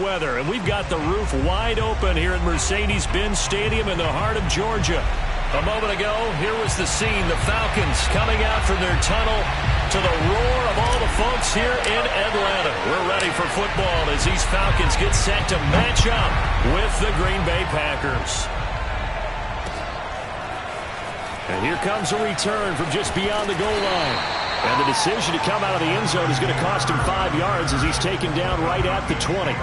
Weather, and we've got the roof wide open here at Mercedes-Benz Stadium in the heart of Georgia. A moment ago, here was the scene. The Falcons coming out from their tunnel to the roar of all the folks here in Atlanta. We're ready for football as these Falcons get set to match up with the Green Bay Packers. And here comes a return from just beyond the goal line. And the decision to come out of the end zone is going to cost him 5 yards as he's taken down right at the 20.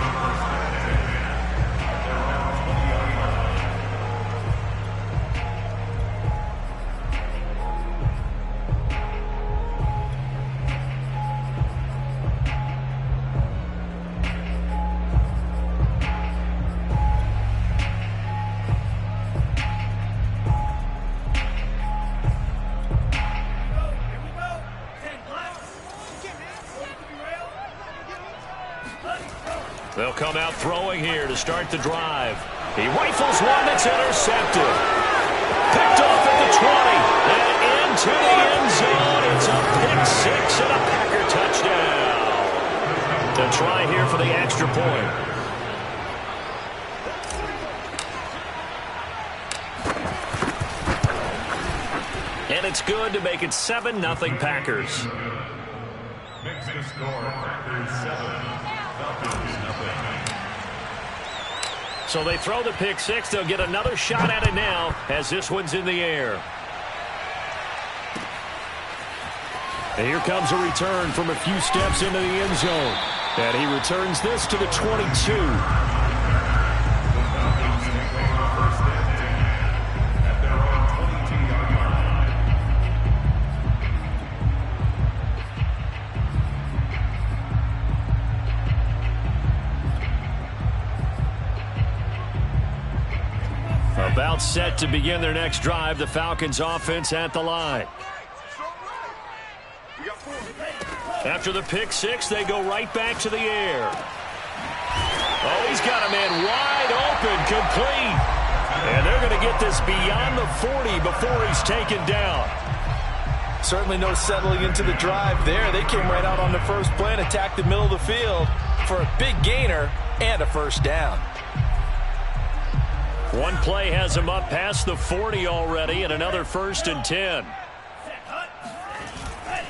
They'll come out throwing here to start the drive. He rifles one that's intercepted. Picked off at the 20 and into the end zone. It's a pick six and a Packer touchdown. To try here for the extra point. And it's good to make it 7-0 Packers. Makes the score Packers 7. Falcons nothing. So they throw the pick six. They'll get another shot at it now as this one's in the air. And here comes a return from a few steps into the end zone. And he returns this to the 22. About set to begin their next drive. The Falcons offense at the line. After the pick six, they go right back to the air. Oh, he's got a man wide open, complete. And they're going to get this beyond the 40 before he's taken down. Certainly no settling into the drive there. They came right out on the first play and attacked the middle of the field for a big gainer and a first down. One play has him up past the 40 already, and another 1st and 10.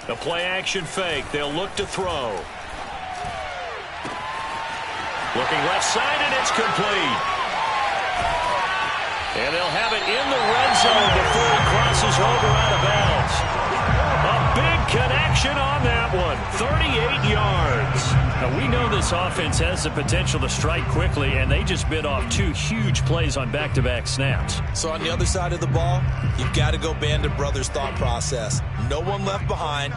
The play action fake. They'll look to throw. Looking left side, and it's complete. And they'll have it in the red zone before he crosses over out of bounds. A big connection on that one. 38 yards. Now, we know this offense has the potential to strike quickly, and they just bit off 2 huge plays on back-to-back snaps. So on the other side of the ball, you've got to go Band of Brothers thought process. No one left behind,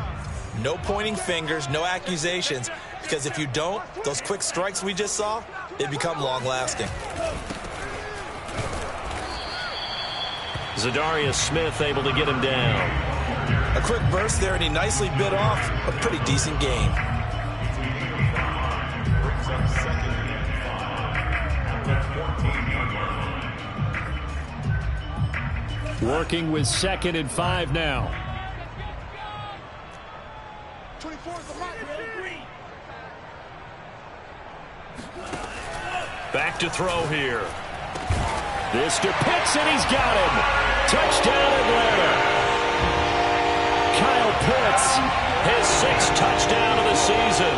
no pointing fingers, no accusations, because if you don't, those quick strikes we just saw, they become long-lasting. Zadarius Smith able to get him down. A quick burst there, and he nicely bit off a pretty decent game. Working with 2nd and 5 now. Back to throw here. This to Pitts, and he's got him. Touchdown Atlanta. Kyle Pitts, his 6th touchdown of the season.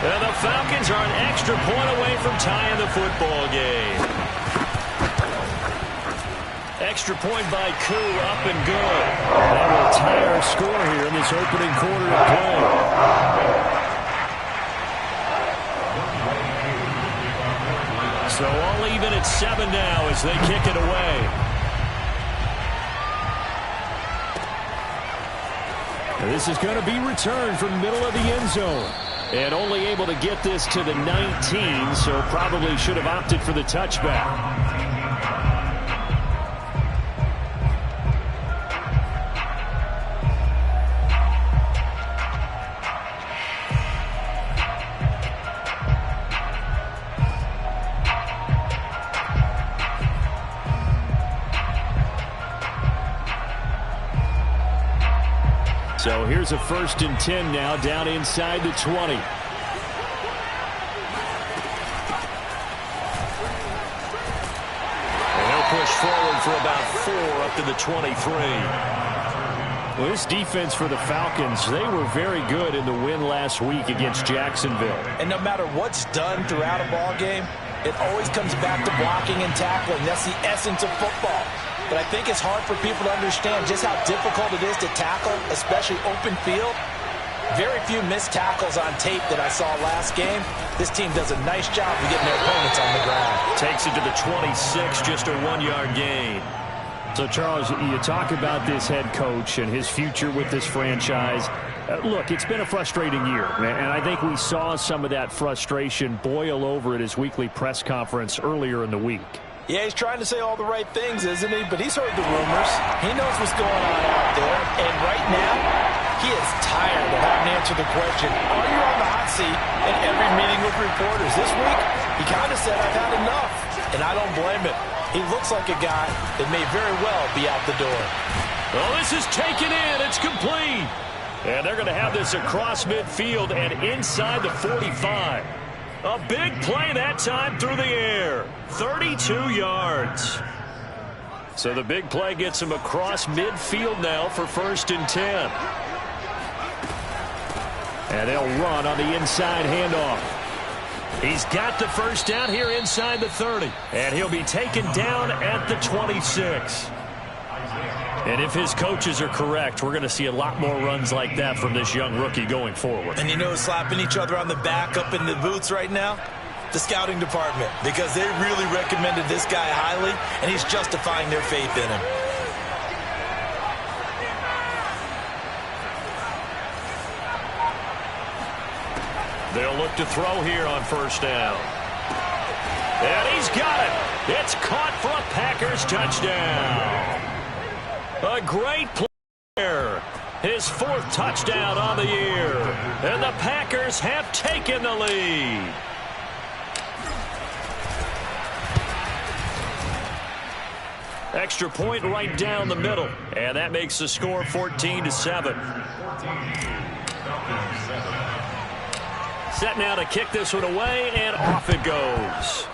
And the Falcons are an extra point away from tying the football game. Extra point by Koo, up and good. That will tie our score here in this opening quarter of play. So all even at 7 now as they kick it away. And this is going to be returned from the middle of the end zone. And only able to get this to the 19, so probably should have opted for the touchback. So here's a 1st and 10 now down inside the 20. for about 4 up to the 23. Well, this defense for the Falcons, they were very good in the win last week against Jacksonville. And no matter what's done throughout a ball game, it always comes back to blocking and tackling. That's the essence of football. But I think it's hard for people to understand just how difficult it is to tackle, especially open field. Very few missed tackles on tape that I saw last game. This team does a nice job of getting their opponents on the ground. Takes it to the 26, just a 1-yard gain. So, Charles, you talk about this head coach and his future with this franchise. Look, it's been a frustrating year, and I think we saw some of that frustration boil over at his weekly press conference earlier in the week. Yeah, he's trying to say all the right things, isn't he? But he's heard the rumors. He knows what's going on out there. And right now, he is tired of having to answer the question, are you on the hot seat in every meeting with reporters? This week, he kind of said, I've had enough. And I don't blame him. He looks like a guy that may very well be out the door. Well, this is taken in. It's complete. And they're going to have this across midfield and inside the 45. A big play that time through the air. 32 yards. So the big play gets him across midfield now for 1st and 10. And they'll run on the inside handoff. He's got the first down here inside the 30. And he'll be taken down at the 26. And if his coaches are correct, we're going to see a lot more runs like that from this young rookie going forward. And you know, slapping each other on the back up in the boots right now? The scouting department, because they really recommended this guy highly, and he's justifying their faith in him. They'll look to throw here on 1st down. And he's got it. It's caught for a Packers touchdown. A great play there. His 4th touchdown on the year. And the Packers have taken the lead. Extra point right down the middle. And that makes the score 14-7. Set now to kick this one away, and off it goes.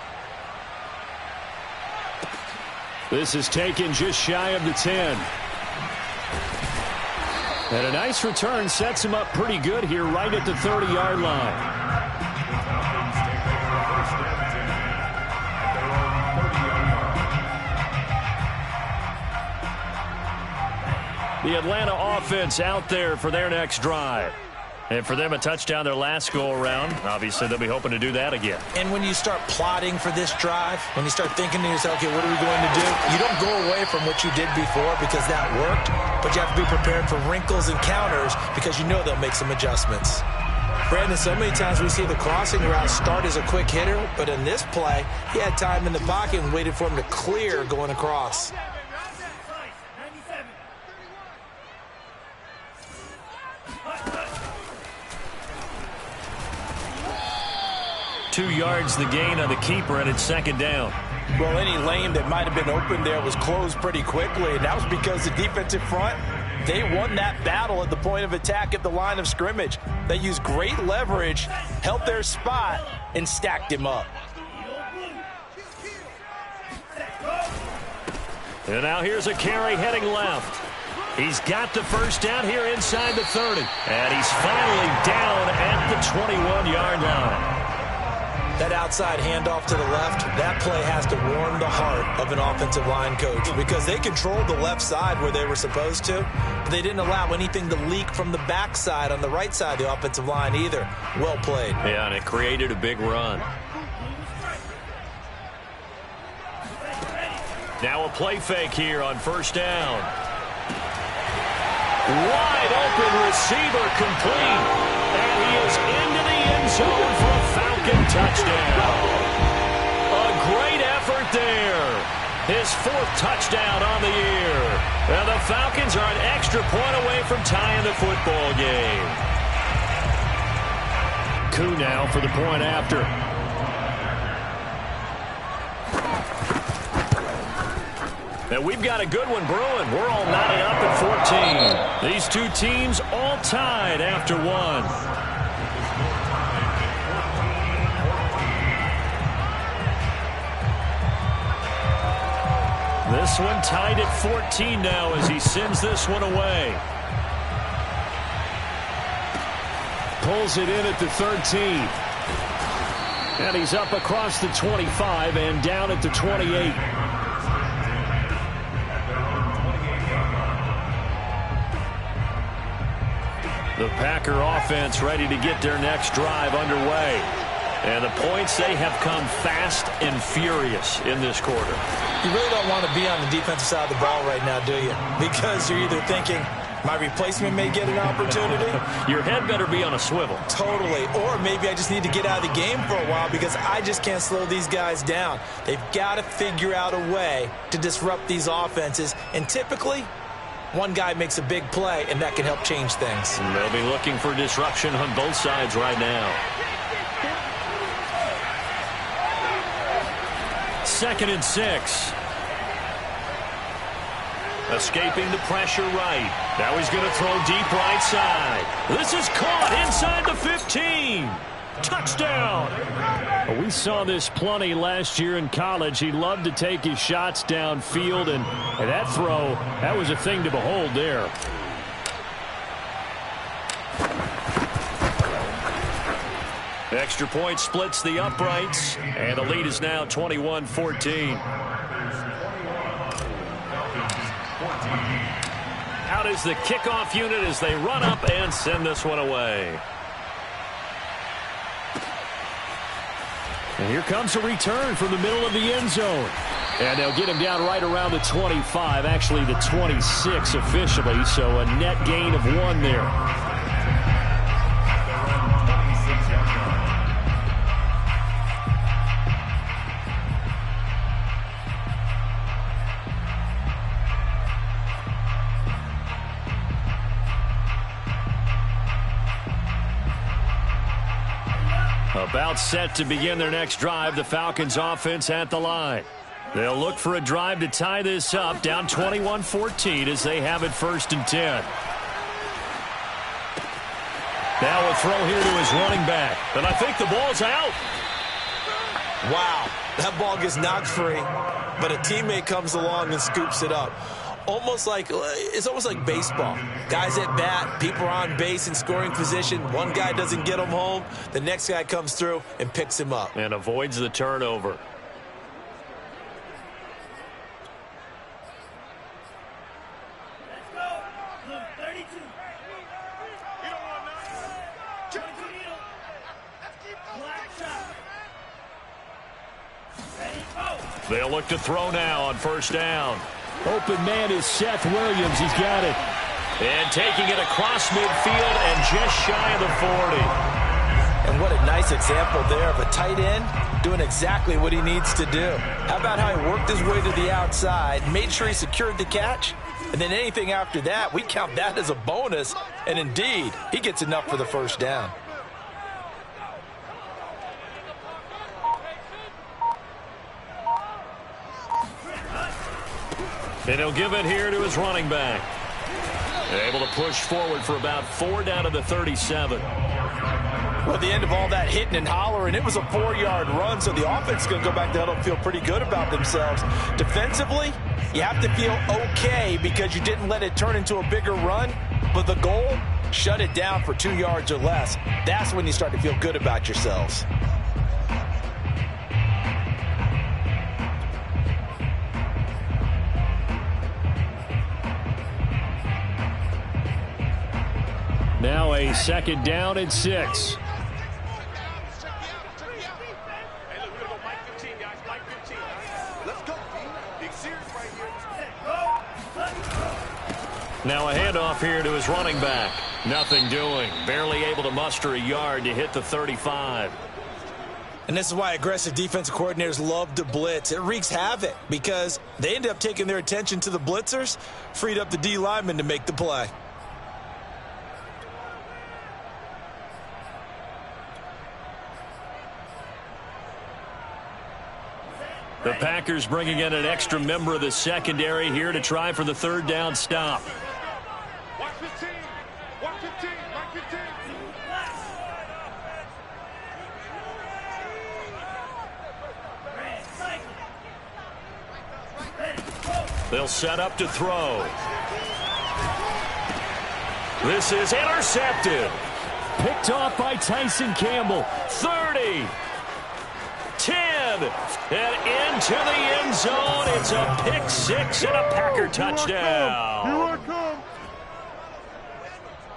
This is taken just shy of the 10. And a nice return sets him up pretty good here right at the 30-yard line. The Atlanta offense out there for their next drive. And for them, a touchdown their last go-around. Obviously, they'll be hoping to do that again. And when you start plotting for this drive, when you start thinking to yourself, okay, what are we going to do? You don't go away from what you did before because that worked, but you have to be prepared for wrinkles and counters because you know they'll make some adjustments. Brandon, so many times we see the crossing route start as a quick hitter, but in this play, he had time in the pocket and waited for him to clear going across. Two yards the gain on the keeper, and it's 2nd down. Well, any lane that might have been open there was closed pretty quickly, and that was because the defensive front, they won that battle at the point of attack at the line of scrimmage. They used great leverage, held their spot, and stacked him up. And now here's a carry heading left. He's got the first down here inside the 30. And he's finally down at the 21-yard line. That outside handoff to the left, that play has to warm the heart of an offensive line coach because they controlled the left side where they were supposed to, but they didn't allow anything to leak from the backside on the right side of the offensive line either. Well played. Yeah, and it created a big run. Now a play fake here on 1st down. Wide open receiver complete. And he is into the end zone for a Falcon touchdown. A great effort there. His 4th touchdown on the year. And the Falcons are an extra point away from tying the football game. Coup now for the point after. And we've got a good one brewing. We're all knotted up at 14. These two teams all tied after 1. this one. Tied at 14 now as he sends this one away. Pulls it in at the 13. And he's up across the 25 and down at the 28. The Packer offense ready to get their next drive underway. And the points, they have come fast and furious in this quarter. You really don't want to be on the defensive side of the ball right now, do you? Because you're either thinking, my replacement may get an opportunity. Your head better be on a swivel. Totally. Or maybe I just need to get out of the game for a while because I just can't slow these guys down. They've got to figure out a way to disrupt these offenses. And typically, one guy makes a big play, and that can help change things. And they'll be looking for disruption on both sides right now. 2nd and 6. Escaping the pressure right. Now he's going to throw deep right side. This is caught inside the 15. Touchdown. We saw this plenty last year in college. He loved to take his shots downfield, and that throw, that was a thing to behold there. Extra point splits the uprights, and the lead is now 21-14. Out is the kickoff unit as they run up and send this one away. And here comes a return from the middle of the end zone. And they'll get him down right around the 25, actually the 26 officially, so a net gain of 1 there. About set to begin their next drive, the Falcons offense at the line. They'll look for a drive to tie this up, down 21-14 as they have it 1st and 10. Now a throw here to his running back, and I think the ball's out. Wow, that ball gets knocked free, but a teammate comes along and scoops it up. It's almost like baseball. Guys at bat, people are on base in scoring position. One guy doesn't get him home. The next guy comes through and picks him up. And avoids the turnover. They'll look to throw now on 1st down. Open man is Seth Williams. He's got it. And taking it across midfield and just shy of the 40. And what a nice example there of a tight end doing exactly what he needs to do. How about how he worked his way to the outside, made sure he secured the catch, and then anything after that, we count that as a bonus. And indeed, he gets enough for the 1st down. And he'll give it here to his running back. Able to push forward for about 4 down to the 37. Well, at the end of all that hitting and hollering, it was a 4-yard run, so the offense is going to go back to huddle and feel pretty good about themselves. Defensively, you have to feel okay because you didn't let it turn into a bigger run, but the goal, shut it down for 2 yards or less. That's when you start to feel good about yourselves. Now a 2nd down and 6. Now a handoff here to his running back. Nothing doing. Barely able to muster a yard to hit the 35. And this is why aggressive defensive coordinators love to blitz. It wreaks havoc because they end up taking their attention to the blitzers, freed up the D lineman to make the play. The Packers bringing in an extra member of the secondary here to try for the 3rd down stop. Watch 15. Watch 15. Watch 15. They'll set up to throw. This is intercepted. Picked off by Tyson Campbell. 30. 10. And into the end zone. It's a pick six and a Packer touchdown. Here I come.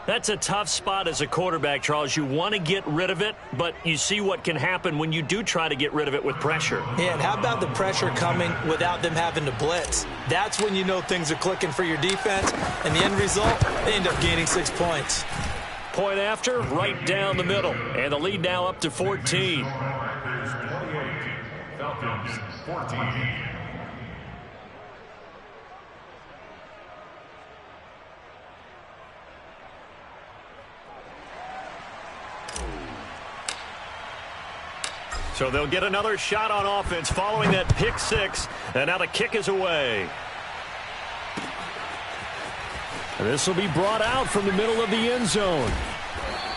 That's a tough spot as a quarterback, Charles. You want to get rid of it, but you see what can happen when you do try to get rid of it with pressure. Yeah, and how about the pressure coming without them having to blitz? That's when you know things are clicking for your defense, and the end result, they end up gaining 6 points. Point after, right down the middle, and the lead now up to 14. Falcons 14. So they'll get another shot on offense following that pick six, and now the kick is away. And this will be brought out from the middle of the end zone.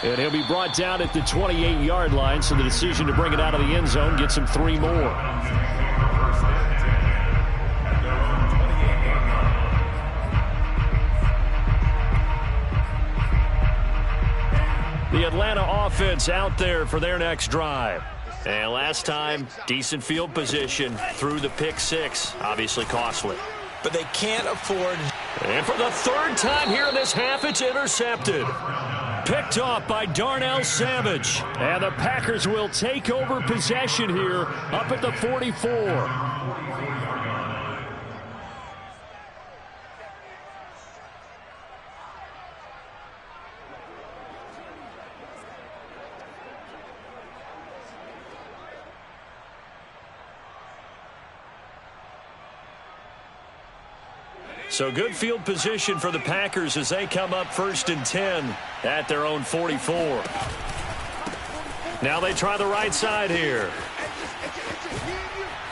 And he'll be brought down at the 28-yard line, so the decision to bring it out of the end zone gets him 3 more. The Atlanta offense out there for their next drive. And last time, decent field position through the pick six. Obviously costly. But they can't afford. And for the third time here in this half, it's intercepted. Picked off by Darnell Savage. And the Packers will take over possession here up at the 44. So good field position for the Packers as they come up 1st and 10 at their own 44. Now they try the right side here.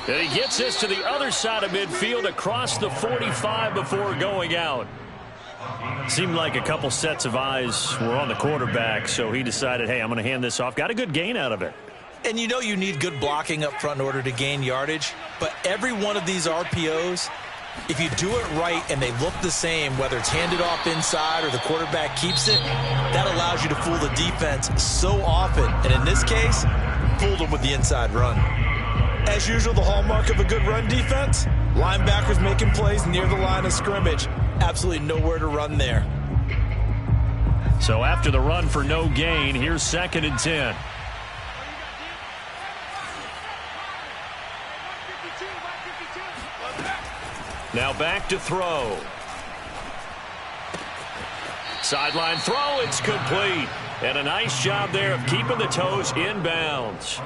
And he gets this to the other side of midfield across the 45 before going out. Seemed like a couple sets of eyes were on the quarterback, so he decided, hey, I'm going to hand this off. Got a good gain out of it. And you know you need good blocking up front in order to gain yardage, but every one of these RPOs, if you do it right and they look the same, whether it's handed off inside or the quarterback keeps it, that allows you to fool the defense so often. And in this case, fooled them with the inside run. As usual, the hallmark of a good run defense, linebackers making plays near the line of scrimmage. Absolutely nowhere to run there. So after the run for no gain, here's 2nd and 10. Now back to throw. Sideline throw, it's complete. And a nice job there of keeping the toes inbounds.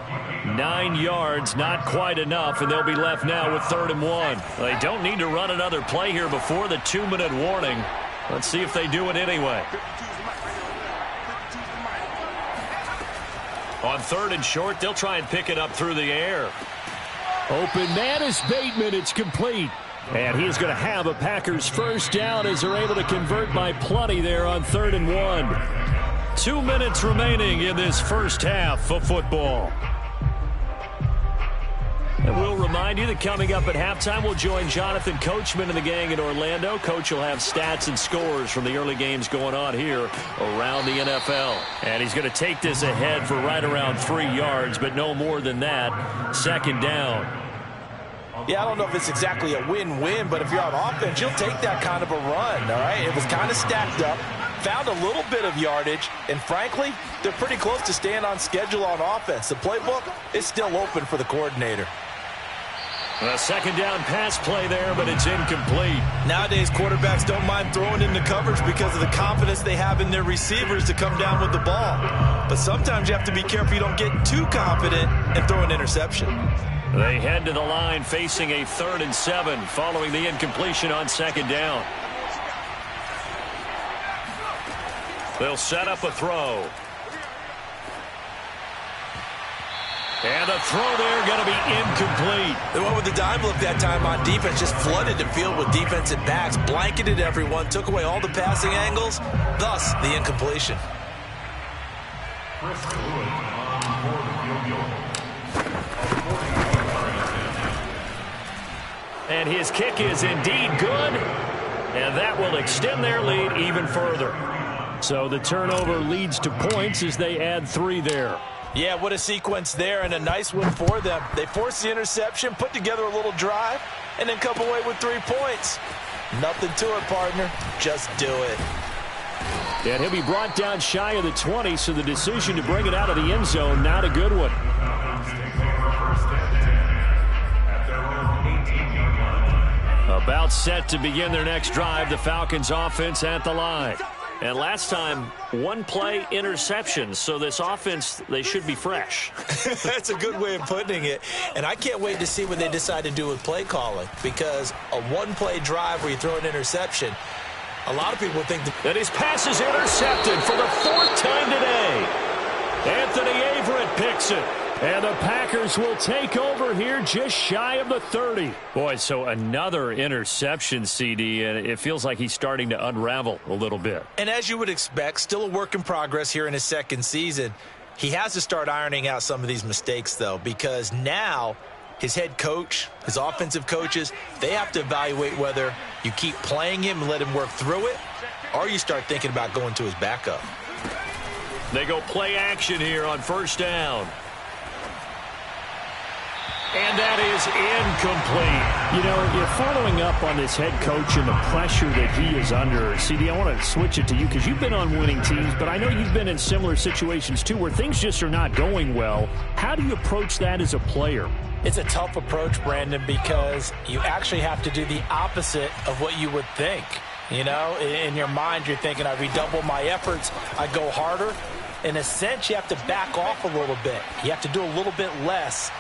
9 yards, not quite enough, and they'll be left now with 3rd and 1. They don't need to run another play here before the 2-minute warning. Let's see if they do it anyway. On 3rd and short, they'll try and pick it up through the air. Open man is Bateman. It's complete. And he's going to have a Packers first down as they're able to convert by plenty there on 3rd and 1. 2 minutes remaining in this first half of football. And we'll remind you that coming up at halftime, we'll join Jonathan Coachman and the gang in Orlando. Coach will have stats and scores from the early games going on here around the NFL. And he's going to take this ahead for right around 3 yards, but no more than that. 2nd down. Yeah, I don't know if it's exactly a win-win, but if you're on offense, you'll take that kind of a run, all right? It was kind of stacked up, found a little bit of yardage, and frankly, they're pretty close to staying on schedule on offense. The playbook is still open for the coordinator. A 2nd down pass play there, but it's incomplete. Nowadays, quarterbacks don't mind throwing into coverage because of the confidence they have in their receivers to come down with the ball. But sometimes you have to be careful you don't get too confident and throw an interception. They head to the line facing a 3rd and 7 following the incompletion on 2nd down. They'll set up a throw. And the throw there going to be incomplete. They went with the dime look that time on defense, just flooded the field with defensive backs, blanketed everyone, took away all the passing angles, thus the incompletion. And his kick is indeed good. And that will extend their lead even further. So the turnover leads to points as they add 3 there. Yeah, what a sequence there, and a nice one for them. They forced the interception, put together a little drive, and then come away with 3 points. Nothing to it, partner. Just do it. And he'll be brought down shy of the 20, so the decision to bring it out of the end zone, not a good one. About set to begin their next drive, the Falcons offense at the line. And last time, 1-play interception. So this offense, they should be fresh. That's a good way of putting it. And I can't wait to see what they decide to do with play calling. Because a 1-play drive where you throw an interception, a lot of people think that his pass is intercepted for the 4th time today. Anthony Averett picks it. And the Packers will take over here just shy of the 30. Boy, so another interception, CD, and it feels like he's starting to unravel a little bit. And as you would expect, still a work in progress here in his 2nd season. He has to start ironing out some of these mistakes, though, because now his head coach, his offensive coaches, they have to evaluate whether you keep playing him and let him work through it, or you start thinking about going to his backup. They go play action here on 1st down. And that is incomplete. You know, you're following up on this head coach and the pressure that he is under. CD, I want to switch it to you because you've been on winning teams, but I know you've been in similar situations too where things just are not going well. How do you approach that as a player? It's a tough approach, Brandon, because you actually have to do the opposite of what you would think. You know, in your mind, you're thinking, I redouble my efforts, I go harder. In a sense, you have to back off a little bit. You have to do a little bit less.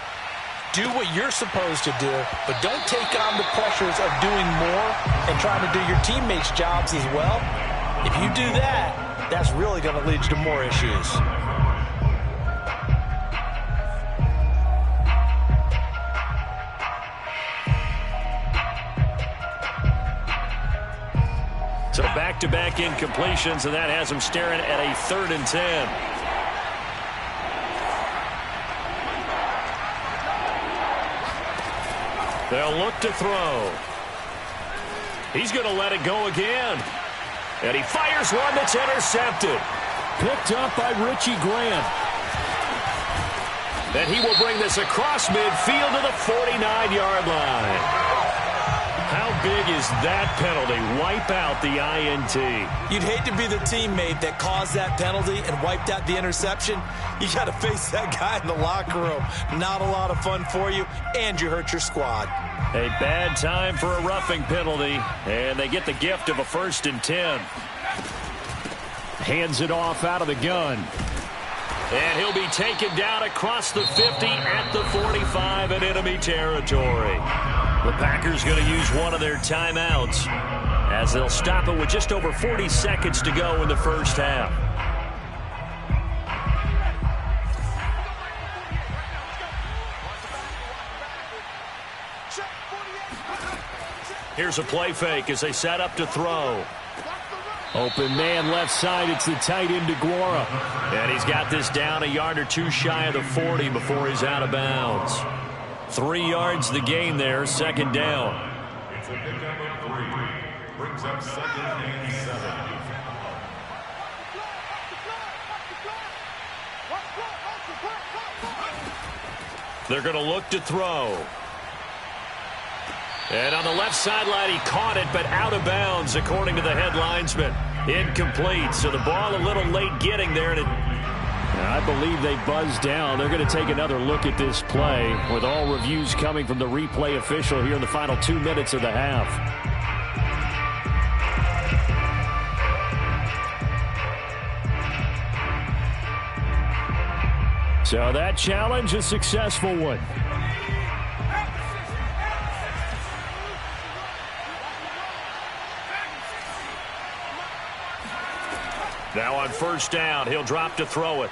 Do what you're supposed to do, but don't take on the pressures of doing more and trying to do your teammates' jobs as well. If you do that, that's really going to lead you to more issues. So back-to-back incompletions, and that has him staring at a 3rd and 10. They'll look to throw. He's going to let it go again. And he fires one that's intercepted. Picked up by Richie Grant. And he will bring this across midfield to the 49-yard line. How big is that penalty? Wipe out the INT. You'd hate to be the teammate that caused that penalty and wiped out the interception. You got to face that guy in the locker room. Not a lot of fun for you, and you hurt your squad. A bad time for a roughing penalty, and they get the gift of a 1st and 10. Hands it off out of the gun. And he'll be taken down across the 50 at the 45 in enemy territory. The Packers going to use one of their timeouts as they'll stop it with just over 40 seconds to go in the 1st half. Here's a play fake as they set up to throw. Open man left side. It's the tight end DeGuara. And he's got this down a yard or 2 shy of the 40 before he's out of bounds. 3 yards the gain there, 2nd down. It's a pickup of 3. Brings up 2nd and 7. They're going to look to throw. And on the left sideline, he caught it, but out of bounds, according to the head linesman. Incomplete, so the ball a little late getting there. And I believe they buzzed down. They're going to take another look at this play, with all reviews coming from the replay official here in the final 2 minutes of the half. So that challenge, a successful one. Now on 1st down, he'll drop to throw it.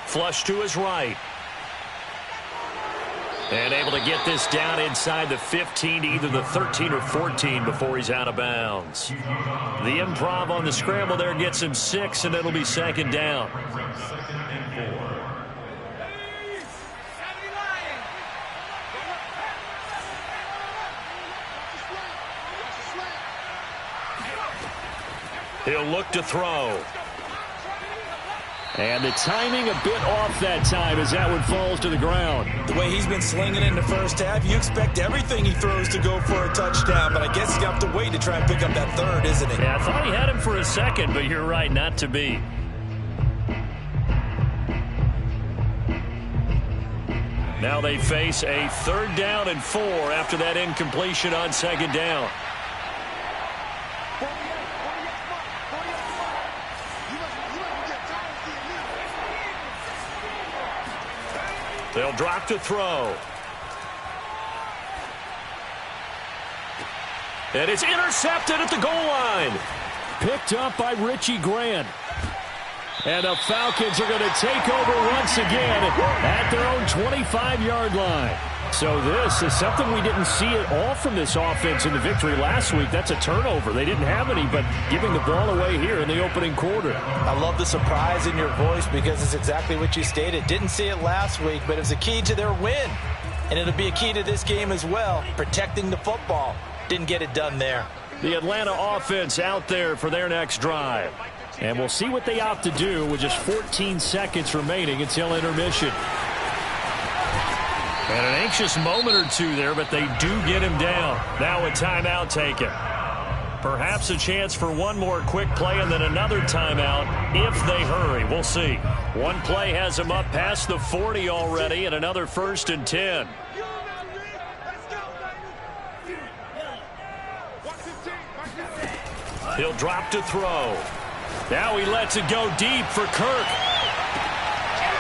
Flush to his right. And able to get this down inside the 15 to either the 13 or 14 before he's out of bounds. The improv on the scramble there gets him 6, and it'll be 2nd down. He'll look to throw. And the timing a bit off that time as that one falls to the ground. The way he's been slinging in the first half, you expect everything he throws to go for a touchdown, but I guess he's going to have to wait to try and pick up that third, isn't he? Yeah, I thought he had him for a second, but you're right, not to be. Now they face a 3rd down and 4 after that incompletion on 2nd down. They'll drop to throw. And it's intercepted at the goal line. Picked up by Richie Grant. And the Falcons are going to take over once again at their own 25-yard line. So this is something we didn't see at all from this offense in the victory last week. That's a turnover. They didn't have any, but giving the ball away here in the opening quarter. I love the surprise in your voice because it's exactly what you stated. Didn't see it last week, but it was a key to their win. And it'll be a key to this game as well, protecting the football. Didn't get it done there. The Atlanta offense out there for their next drive. And we'll see what they opt to do with just 14 seconds remaining until intermission. And an anxious moment or two there, but they do get him down. Now a timeout taken. Perhaps a chance for one more quick play and then another timeout if they hurry. We'll see. One play has him up past the 40 already and another 1st and 10. He'll drop to throw. Now he lets it go deep for Kirk.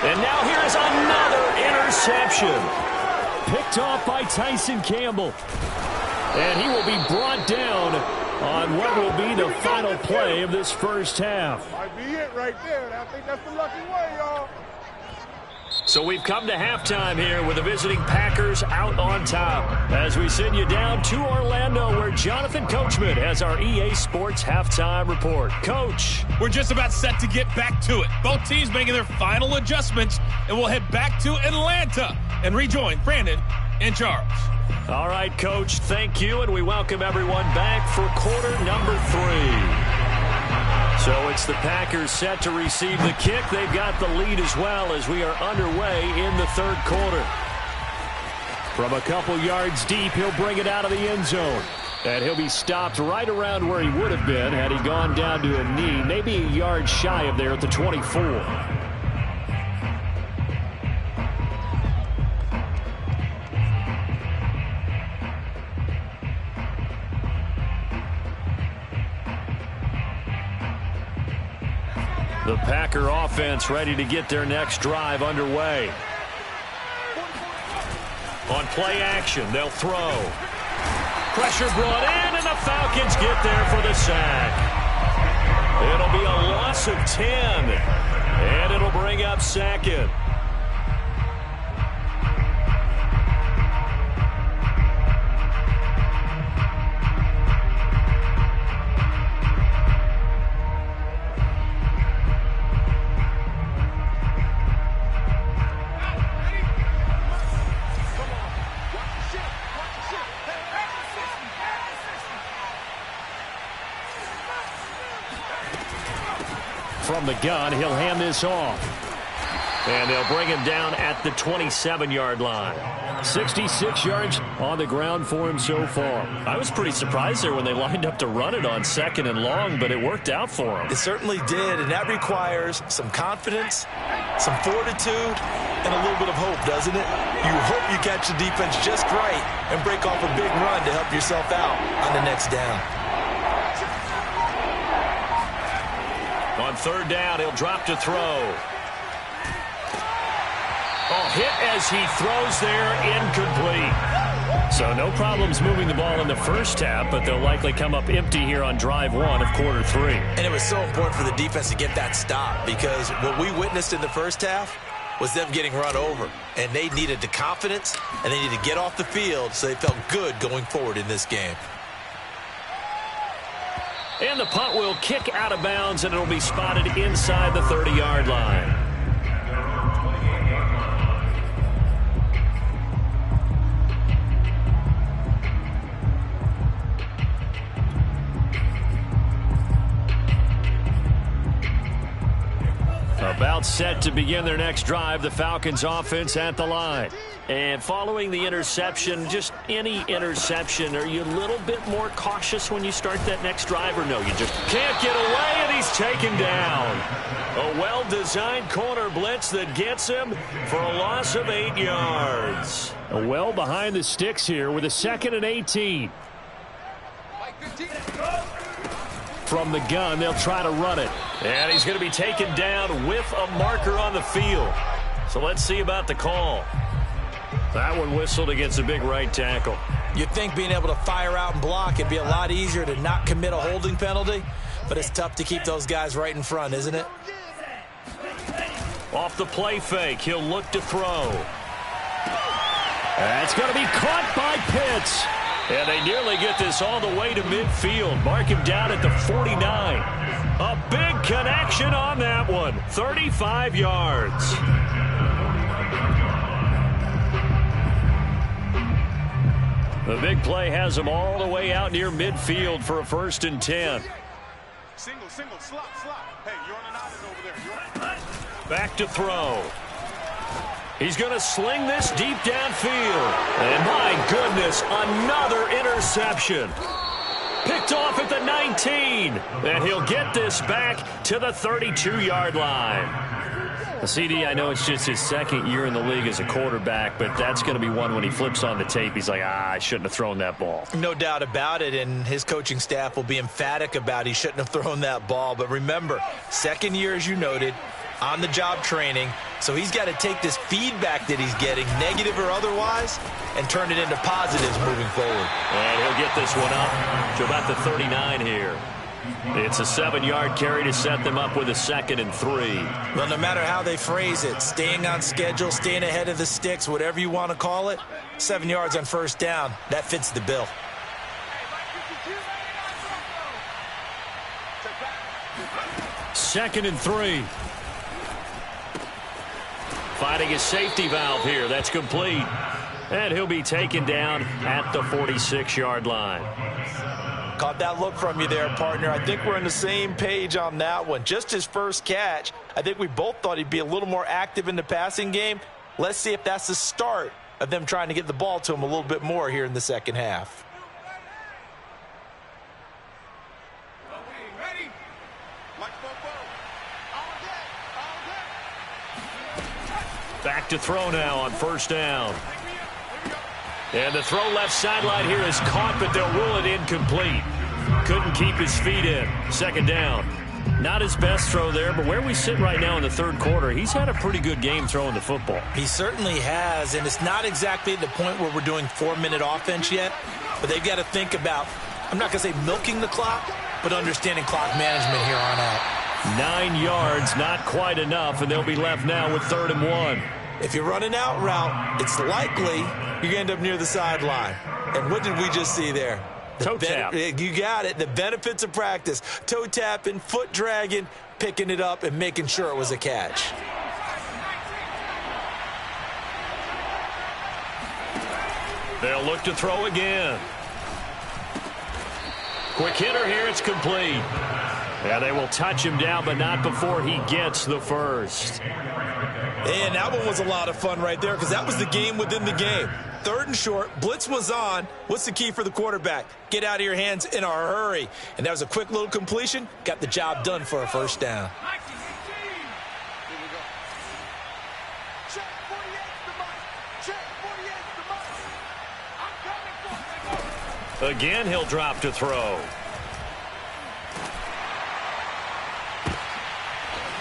And now here's another interception. Picked off by Tyson Campbell. And he will be brought down on what will be the final play of this first half. Might be it right there. I think that's the lucky way, y'all. So we've come to halftime here with the visiting Packers out on top. As we send you down to Orlando where Jonathan Coachman has our EA Sports halftime report. Coach. We're just about set to get back to it. Both teams making their final adjustments, and we'll head back to Atlanta and rejoin Brandon and Charles. All right, Coach, thank you, and we welcome everyone back for quarter number 3. So it's the Packers set to receive the kick. They've got the lead as well as we are underway in the 3rd quarter. From a couple yards deep, he'll bring it out of the end zone. And he'll be stopped right around where he would have been had he gone down to a knee, maybe a yard shy of there at the 24. The Packer offense ready to get their next drive underway. On play action, they'll throw. Pressure brought in, and the Falcons get there for the sack. It'll be a loss of 10, and it'll bring up 2nd. From the gun, he'll hand this off. And they'll bring him down at the 27-yard line. 66 yards on the ground for him so far. I was pretty surprised there when they lined up to run it on 2nd and long, but it worked out for him. It certainly did, and that requires some confidence, some fortitude, and a little bit of hope, doesn't it? You hope you catch the defense just right and break off a big run to help yourself out on the next down. On 3rd down, he'll drop to throw. Oh, hit as he throws there, incomplete. So no problems moving the ball in the first half, but they'll likely come up empty here on drive 1 of quarter 3. And it was so important for the defense to get that stop because what we witnessed in the first half was them getting run over. And they needed the confidence, and they needed to get off the field so they felt good going forward in this game. And the punt will kick out of bounds, and it'll be spotted inside the 30-yard line. set to begin their next drive. The Falcons offense at the line. And following the interception, just any interception, are you a little bit more cautious when you start that next drive, or no? You just can't get away, and he's taken down. A well-designed corner blitz that gets him for a loss of 8 yards. Well behind the sticks here with a 2nd and 18. From the gun, they'll try to run it. And he's going to be taken down with a marker on the field. So let's see about the call. That one whistled against a big right tackle. You'd think being able to fire out and block, it'd be a lot easier to not commit a holding penalty, but it's tough to keep those guys right in front, isn't it? Off the play fake, he'll look to throw. That's going to be caught by Pitts. And they nearly get this all the way to midfield. Mark him down at the 49. A big connection on that one. 35 yards. The big play has him all the way out near midfield for a 1st and 10. Single, slot. Hey, you're on an island over there. Back to throw. He's going to sling this deep downfield. And my goodness, another interception. Picked off at the 19. And he'll get this back to the 32-yard line. CD, I know it's just his 2nd year in the league as a quarterback, but that's going to be one when he flips on the tape, he's like, I shouldn't have thrown that ball. No doubt about it, and his coaching staff will be emphatic about he shouldn't have thrown that ball. But remember, 2nd year, as you noted, on-the-job training, so he's got to take this feedback that he's getting, negative or otherwise, and turn it into positives moving forward. And he'll get this one up to about the 39 here. It's a 7-yard carry to set them up with a 2nd and 3. Well, no matter how they phrase it, staying on schedule, staying ahead of the sticks, whatever you want to call it, 7 yards on 1st down, that fits the bill. Second and 3. Finding his safety valve here. That's complete. And he'll be taken down at the 46-yard line. Caught that look from you there, partner. I think we're on the same page on that one. Just his first catch. I think we both thought he'd be a little more active in the passing game. Let's see if that's the start of them trying to get the ball to him a little bit more here in the 2nd half. Back to throw now on 1st down. And the throw left sideline here is caught, but they'll rule it incomplete. Couldn't keep his feet in. 2nd down. Not his best throw there, but where we sit right now in the 3rd quarter, he's had a pretty good game throwing the football. He certainly has, and it's not exactly at the point where we're doing 4-minute offense yet, but they've got to think about, I'm not going to say milking the clock, but understanding clock management here on out. 9 yards, not quite enough, and they'll be left now with 3rd and 1. If you're running out route, it's likely you're going to end up near the sideline. And what did we just see there? Toe tap. You got it. The benefits of practice. Toe tapping, foot dragging, picking it up, and making sure it was a catch. They'll look to throw again. Quick hitter here. It's complete. Yeah, they will touch him down, but not before he gets the 1st. And that one was a lot of fun right there because that was the game within the game. 3rd and short, blitz was on. What's the key for the quarterback? Get out of your hands in a hurry. And that was a quick little completion. Got the job done for a 1st down. Again, he'll drop to throw.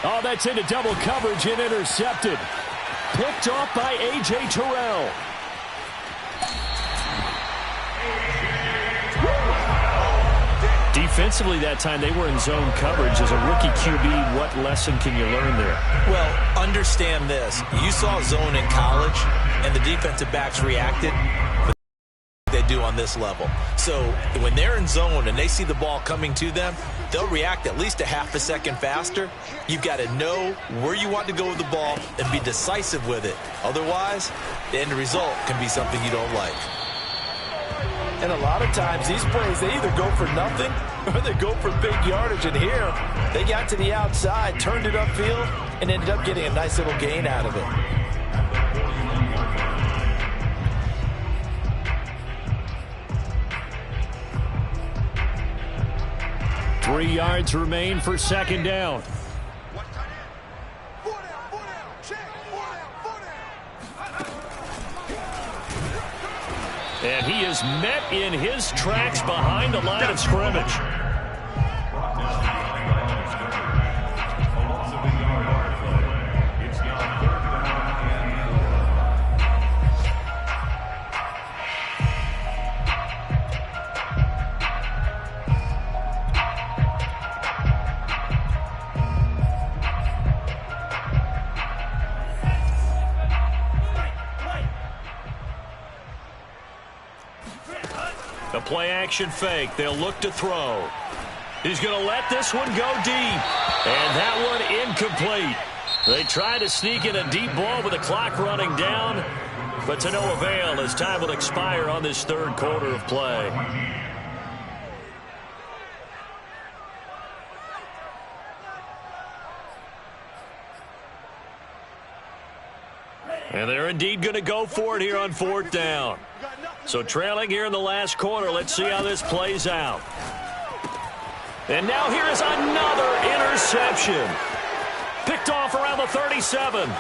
Oh, that's into double coverage and intercepted. Picked off by A.J. Terrell. Defensively that time, they were in zone coverage. As a rookie QB, what lesson can you learn there? Well, understand this. You saw zone in college, and the defensive backs reacted. They do on this level. So when they're in zone and they see the ball coming to them, they'll react at least a half a second faster. You've got to know where you want to go with the ball and be decisive with it. Otherwise, the end result can be something you don't like. And a lot of times, these plays, they either go for nothing or they go for big yardage. And here, they got to the outside, turned it upfield, and ended up getting a nice little gain out of it. 3 yards remain for second down. And he is met in his tracks behind the line of scrimmage. The play-action fake. They'll look to throw. He's going to let this one go deep. And that one incomplete. They try to sneak in a deep ball with the clock running down, but to no avail as time will expire on this third quarter of play. And they're indeed going to go for it here on fourth down. So trailing here in the last quarter. Let's see how this plays out. And now here is another interception. Picked off around the 37.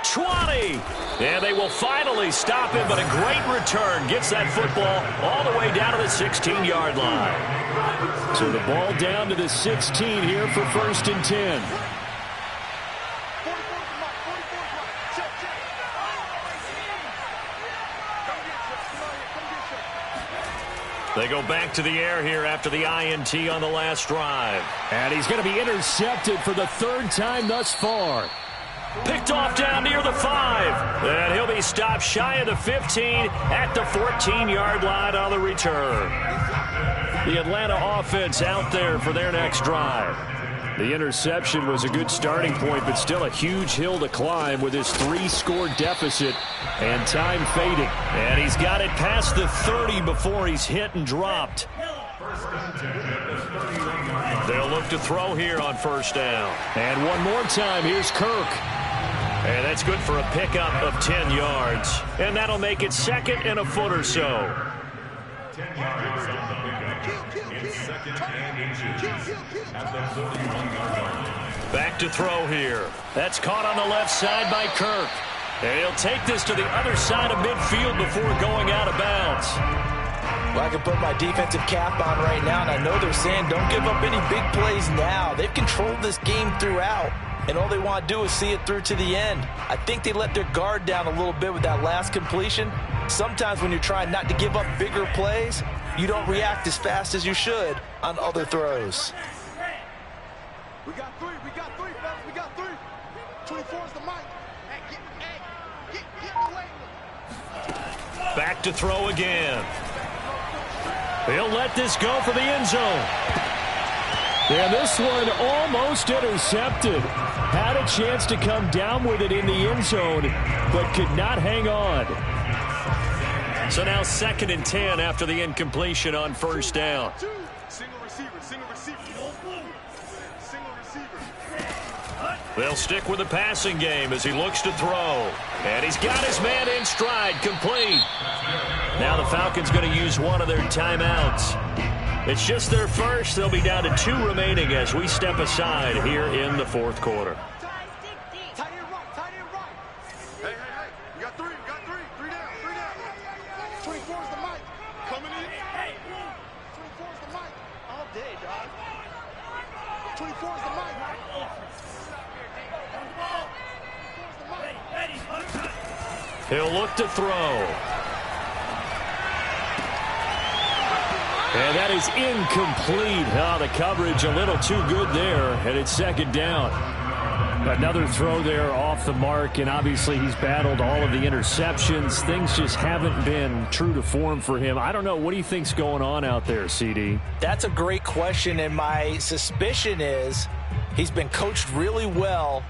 20. And they will finally stop him, but a great return. Gets that football all the way down to the 16-yard line. So the ball down to the 16 here for 1st and 10. They go back to the air here after the INT on the last drive. And he's going to be intercepted for the 3rd time thus far. Picked off down near the 5. And he'll be stopped shy of the 15 at the 14-yard line on the return. The Atlanta offense out there for their next drive. The interception was a good starting point, but still a huge hill to climb with his 3-score deficit and time fading. And he's got it past the 30 before he's hit and dropped. They'll look to throw here on 1st down. And one more time, here's Kirk. And that's good for a pickup of 10 yards. And that'll make it 2nd and a foot or so. 10 yards on the pickup. It's 2nd and inches at the 41-yard line. Back to throw here. That's caught on the left side by Kirk. And he'll take this to the other side of midfield before going out of bounds. Well, I can put my defensive cap on right now, and I know they're saying don't give up any big plays now. They've controlled this game throughout, and all they want to do is see it through to the end. I think they let their guard down a little bit with that last completion. Sometimes when you're trying not to give up bigger plays, you don't react as fast as you should on other throws. We got 3, fellas. We got 3. 24 is the mic. Get away. Back to throw again. He'll let this go for the end zone. And this one almost intercepted. Had a chance to come down with it in the end zone, but could not hang on. So now 2nd and 10 after the incompletion on 1st down. Single receiver. They'll stick with the passing game as he looks to throw. And he's got his man in stride, complete. Now the Falcons going to use one of their timeouts. It's just their first. They'll be down to 2 remaining as we step aside here in the 4th quarter. Tight end right. Hey. We got 3. 3 down. 24 is the mic. Coming in. 24 is the mic. All day, dog. 24 is the mic. He'll look to throw. And that is incomplete. The coverage a little too good there, and it's 2nd down. Another throw there off the mark, and obviously he's battled all of the interceptions. Things just haven't been true to form for him. I don't know. What do you think's going on out there, CD? That's a great question, and my suspicion is he's been coached really well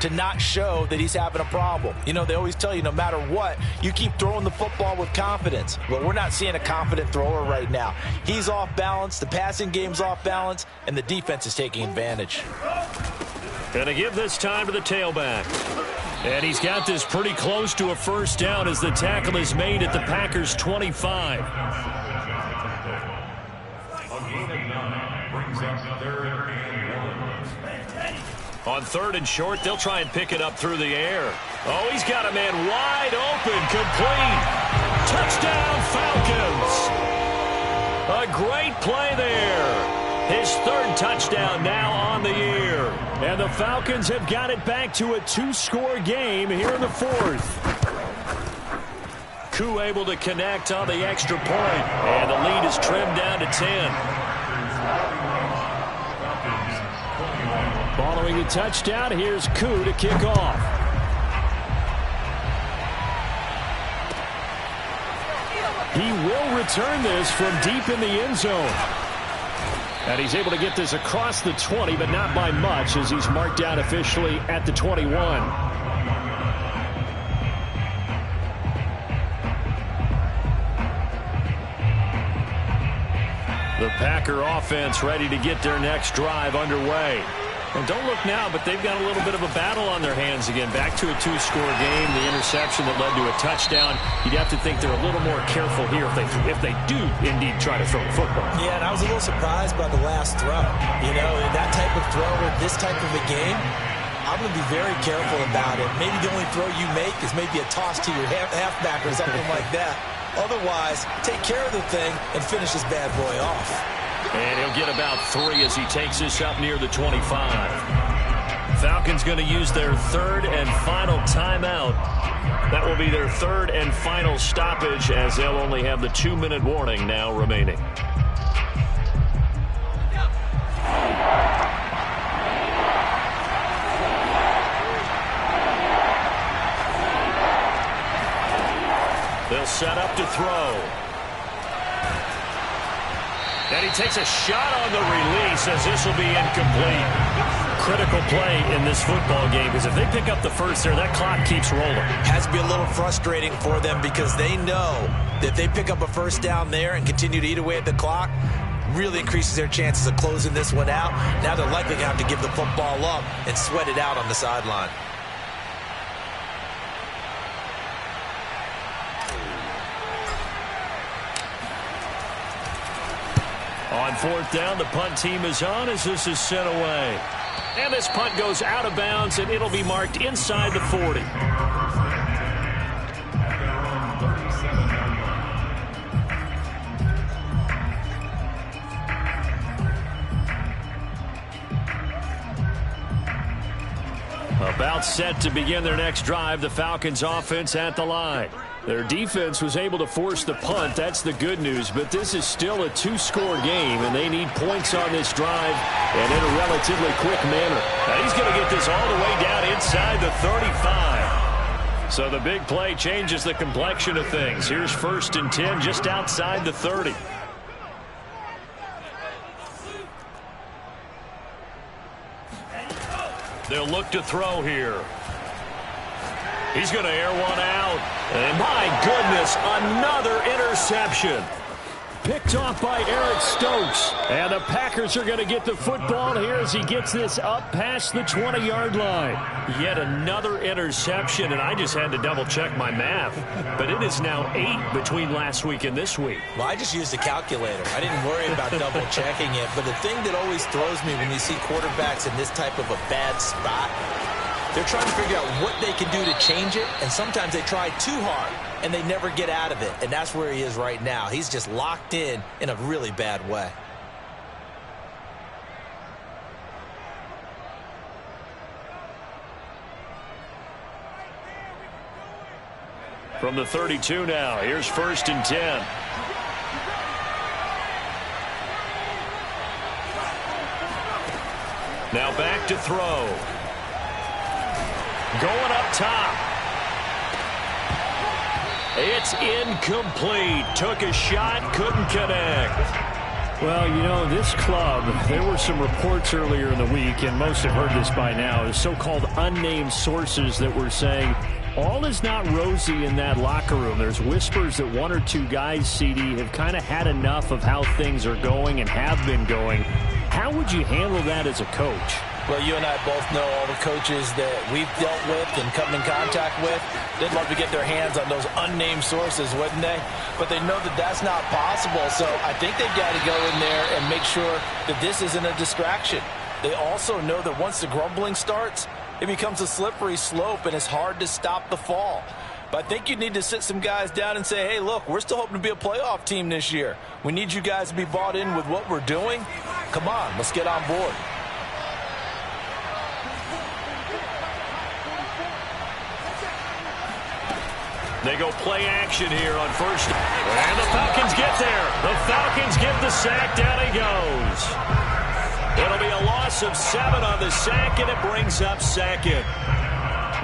to not show that he's having a problem. You know, they always tell you no matter what, you keep throwing the football with confidence. Well, we're not seeing a confident thrower right now. He's off balance, the passing game's off balance, and the defense is taking advantage. Gonna give this time to the tailback. And he's got this pretty close to a first down as the tackle is made at the Packers' 25. On 3rd and short, they'll try and pick it up through the air. Oh, he's got a man wide open, complete. Touchdown, Falcons. A great play there. His 3rd touchdown now on the year. And the Falcons have got it back to a 2-score game here in the 4th. Koo able to connect on the extra point. And the lead is trimmed down to 10. Following the touchdown, here's Koo to kick off. He will return this from deep in the end zone. And he's able to get this across the 20, but not by much, as he's marked down officially at the 21. The Packer offense ready to get their next drive underway. And don't look now, but they've got a little bit of a battle on their hands again. Back to a 2-score game. The interception that led to a touchdown. You'd have to think they're a little more careful here if they do indeed try to throw the football. Yeah, and I was a little surprised by the last throw. You know, that type of throw with this type of a game, I'm going to be very careful about it. Maybe the only throw you make is maybe a toss to your halfback or something like that. Otherwise, take care of the thing and finish this bad boy off. And he'll get about 3 as he takes this up near the 25. Falcons going to use their 3rd and final timeout. That will be their 3rd and final stoppage, as they'll only have the 2-minute warning now remaining. They'll set up to throw. And he takes a shot on the release as this will be incomplete. Critical play in this football game, because if they pick up the first there, that clock keeps rolling. Has to be a little frustrating for them because they know that if they pick up a first down there and continue to eat away at the clock, really increases their chances of closing this one out. Now they're likely going to have to give the football up and sweat it out on the sideline. On 4th down, the punt team is on as this is sent away. And this punt goes out of bounds, and it'll be marked inside the 40. About set to begin their next drive, the Falcons offense at the line. Their defense was able to force the punt. That's the good news, but this is still a 2-score game, and they need points on this drive and in a relatively quick manner. Now he's going to get this all the way down inside the 35. So the big play changes the complexion of things. Here's 1st and 10 just outside the 30. They'll look to throw here. He's going to air one out. And my goodness, another interception. Picked off by Eric Stokes. And the Packers are going to get the football here as he gets this up past the 20-yard line. Yet another interception, and I just had to double-check my math. But it is now 8 between last week and this week. Well, I just used a calculator. I didn't worry about double-checking it. But the thing that always throws me when you see quarterbacks in this type of a bad spot, they're trying to figure out what they can do to change it, and sometimes they try too hard, and they never get out of it. And that's where he is right now. He's just locked in a really bad way. From the 32 now, here's 1st and 10. Now back to throw. Going up top. It's incomplete. Took a shot, couldn't connect. Well, you know, this club, there were some reports earlier in the week, and most have heard this by now, the so-called unnamed sources that were saying all is not rosy in that locker room. There's whispers that one or two guys, CD, have kind of had enough of how things are going and have been going. How would you handle that as a coach? Well, you and I both know all the coaches that we've dealt with and come in contact with. They'd love to get their hands on those unnamed sources, wouldn't they? But they know that that's not possible, so I think they've got to go in there and make sure that this isn't a distraction. They also know that once the grumbling starts, it becomes a slippery slope, and it's hard to stop the fall. But I think you need to sit some guys down and say, hey, look, we're still hoping to be a playoff team this year. We need you guys to be bought in with what we're doing. Come on, let's get on board. They go play action here on first. And the Falcons get there. The Falcons get the sack. Down he goes. It'll be a loss of 7 on the sack, and it brings up second.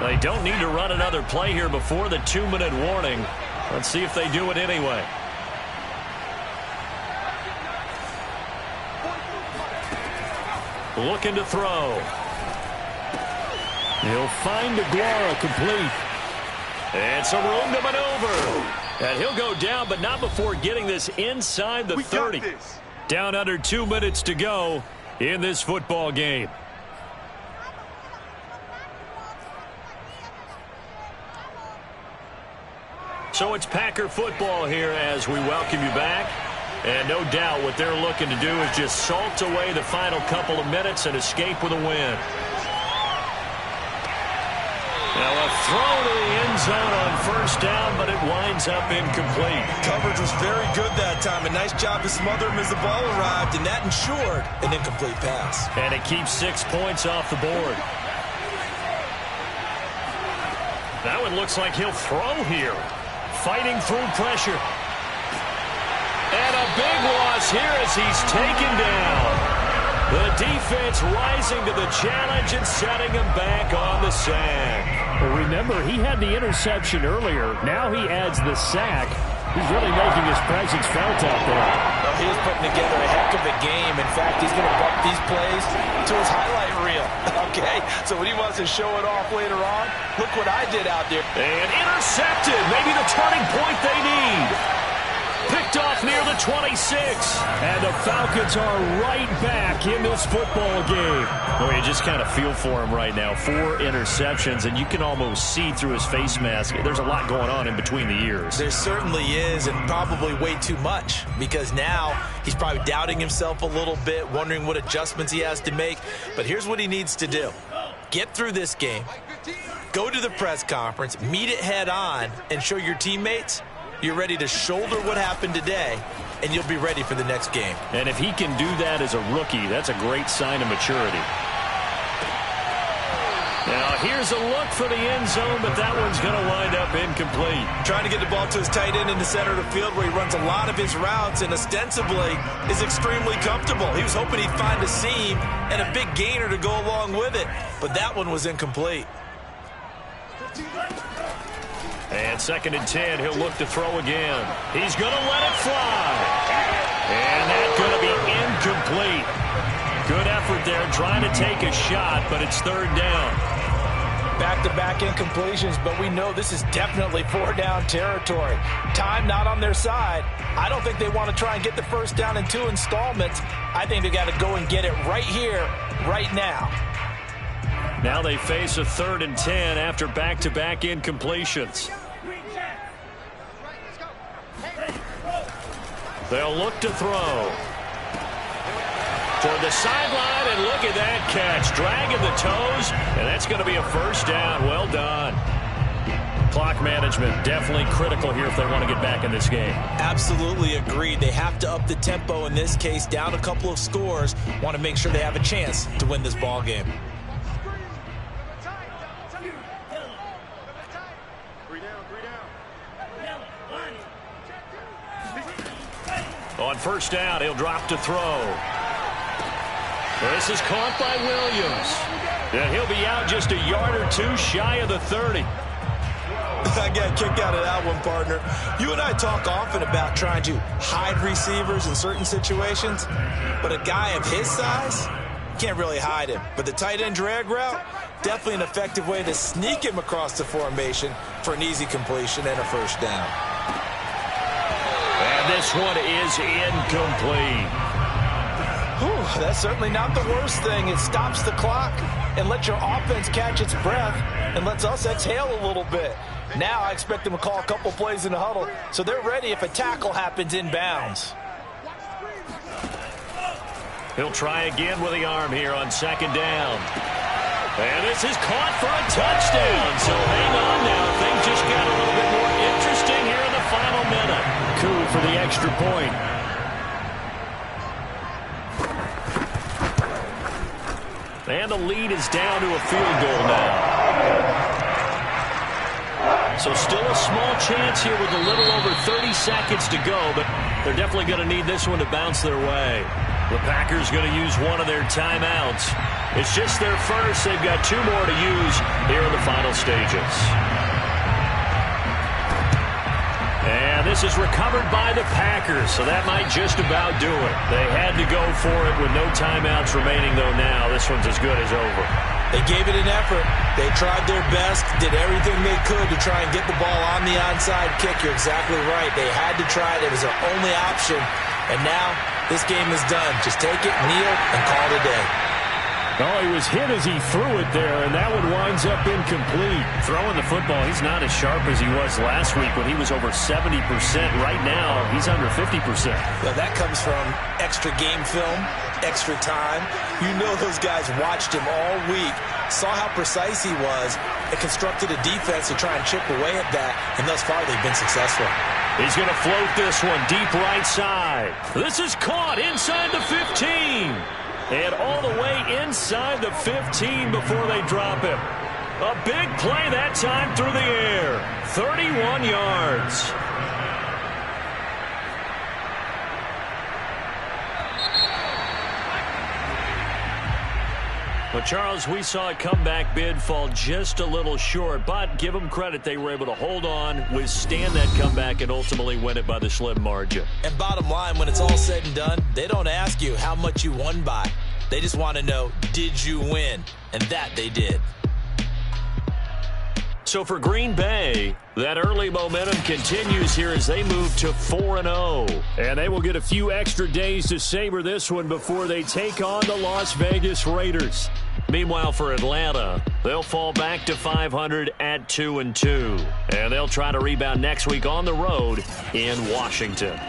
They don't need to run another play here before the 2-minute warning. Let's see if they do it anyway. Looking to throw. He'll find Aguara complete. And some room to maneuver. And he'll go down, but not before getting this inside the 30. Down under 2 minutes to go in this football game. So it's Packer football here as we welcome you back. And no doubt what they're looking to do is just salt away the final couple of minutes and escape with a win. Now a throw to the end zone on first down, but it winds up incomplete. Coverage was very good that time. A nice job to smother him as the ball arrived, and that ensured an incomplete pass. And it keeps 6 points off the board. That one looks like he'll throw here. Fighting through pressure. And a big loss here as he's taken down. The defense rising to the challenge and setting him back on the sack. Well, remember, he had the interception earlier. Now he adds the sack. He's really making his presence felt out there. Well, he is putting together a heck of a game. In fact, he's going to bump these plays to his highlight reel. Okay, so when he wants to show it off later on, look what I did out there. And intercepted. Maybe the turning point they need. Picked off near the 26. And the Falcons are right back in this football game. Well, you just kind of feel for him right now. 4 interceptions, and you can almost see through his face mask. There's a lot going on in between the ears. There certainly is, and probably way too much, because now he's probably doubting himself a little bit, wondering what adjustments he has to make. But here's what he needs to do. Get through this game. Go to the press conference, meet it head on, and show your teammates you're ready to shoulder what happened today, and you'll be ready for the next game. And if he can do that as a rookie, that's a great sign of maturity. Now, here's a look for the end zone, but that one's going to wind up incomplete. Trying to get the ball to his tight end in the center of the field where he runs a lot of his routes and ostensibly is extremely comfortable. He was hoping he'd find a seam and a big gainer to go along with it, but that one was incomplete. And 2nd and 10, he'll look to throw again. He's going to let it fly. And that's going to be incomplete. Good effort there trying to take a shot, but it's 3rd down. Back-to-back incompletions, but we know this is definitely 4-down territory. Time not on their side. I don't think they want to try and get the first down in 2 installments. I think they got to go and get it right here, right now. Now they face a 3rd and 10 after back-to-back incompletions. They'll look to throw. Toward the sideline, and look at that catch. Dragging the toes, and that's going to be a first down. Well done. Clock management definitely critical here if they want to get back in this game. Absolutely agreed. They have to up the tempo in this case, down a couple of scores. Want to make sure they have a chance to win this ball game. On first down, he'll drop to throw. This is caught by Williams. And he'll be out just a yard or two shy of the 30. I got a kick out of that one, partner. You and I talk often about trying to hide receivers in certain situations, but a guy of his size, can't really hide him. But the tight end drag route, definitely an effective way to sneak him across the formation for an easy completion and a first down. And this one is incomplete. Whew, that's certainly not the worst thing. It stops the clock and lets your offense catch its breath and lets us exhale a little bit. Now I expect them to call a couple plays in the huddle, so they're ready if a tackle happens inbounds. He'll try again with the arm here on second down. And this is caught for a touchdown. So hang on now. Things just got a little bit more interesting here in the final minute. Coup for the extra point. And the lead is down to a field goal now. So still a small chance here with a little over 30 seconds to go, but they're definitely going to need this one to bounce their way. The Packers going to use one of their timeouts. It's just their first. They've got two more to use here in the final stages. And this is recovered by the Packers, so that might just about do it. They had to go for it with no timeouts remaining, though now this one's as good as over. They gave it an effort. They tried their best, did everything they could to try and get the ball on the onside kick. You're exactly right. They had to try it. It was their only option. And now this game is done. Just take it, kneel, and call it a day. Oh, he was hit as he threw it there, and that one winds up incomplete. Throwing the football, he's not as sharp as he was last week when he was over 70%. Right now, he's under 50%. Well, that comes from extra game film, extra time. You know those guys watched him all week, saw how precise he was, and constructed a defense to try and chip away at that, and thus far they've been successful. He's going to float this one deep right side. This is caught inside the 15. And all the way inside the 15 before they drop him. A big play that time through the air. 31 yards. But, Charles, we saw a comeback bid fall just a little short, but give them credit. They were able to hold on, withstand that comeback, and ultimately win it by the slim margin. And bottom line, when it's all said and done, they don't ask you how much you won by. They just want to know, did you win? And that they did. So for Green Bay, that early momentum continues here as they move to 4-0. And they will get a few extra days to savor this one before they take on the Las Vegas Raiders. Meanwhile, for Atlanta, they'll fall back to 500 at 2-2. And they'll try to rebound next week on the road in Washington.